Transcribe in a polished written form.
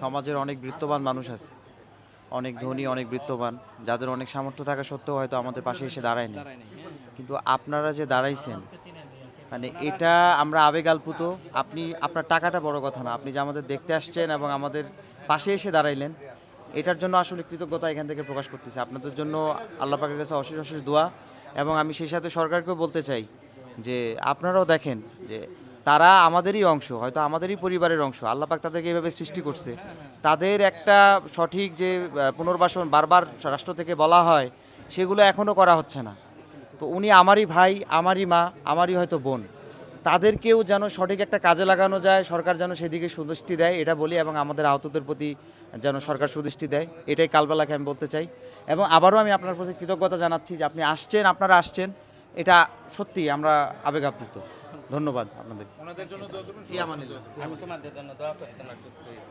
সমাজের অনেক বৃত্তবান মানুষ আছে, অনেক ধনী, অনেক বৃত্তবান, যাদের অনেক সামর্থ্য থাকা সত্ত্বেও হয়তো আমাদের পাশে এসে দাঁড়ায়নি। কিন্তু আপনারা যে দাঁড়াইছেন, মানে এটা আমরা আবেগ আপ্লুত। আপনার টাকাটা বড় কথা না, আপনি যে আমাদের দেখতে আসছেন এবং আমাদের পাশে এসে দাঁড়াইলেন, এটার জন্য আসলে কৃতজ্ঞতা এখান থেকে প্রকাশ করতেছি আপনাদের জন্য। আল্লাহ পাকের কাছে অশেষ অশেষ দোয়া। এবং আমি সেই সাথে সরকারকেও বলতে চাই যে আপনারাও দেখেন যে তারা আমাদেরই অংশ, হয়তো আমাদেরই পরিবারের অংশ। আল্লাহ পাক তাদেরকে এইভাবে সৃষ্টি করছে, তাদের একটা সঠিক যে পুনর্বাসন বারবার রাষ্ট্র থেকে বলা হয়, সেগুলো এখনও করা হচ্ছে না। তো উনি আমারই ভাই, আমারই মা, আমারই হয়তো বোন, তাদেরকেও যেন সঠিক একটা কাজে লাগানো যায়, সরকার যেন সেদিকে সুদৃষ্টি দেয় এটা বলি। এবং আমাদের আহতদের প্রতি যেন সরকার সুদৃষ্টি দেয়, এটাই কালবেলাকে আমি বলতে চাই। এবং আবারও আমি আপনার প্রতি কৃতজ্ঞতা জানাচ্ছি যে আপনি আসছেন, আপনারা আসছেন, এটা সত্যি আমরা আবেগ আপ্লুত। ধন্যবাদ আপনাদের। ওনাদের জন্য দোয়া করবেন। ফি আমানিল্লাহ। আমি তোমাদের জন্য দোয়া করি তোমরা সুস্থ হয়ে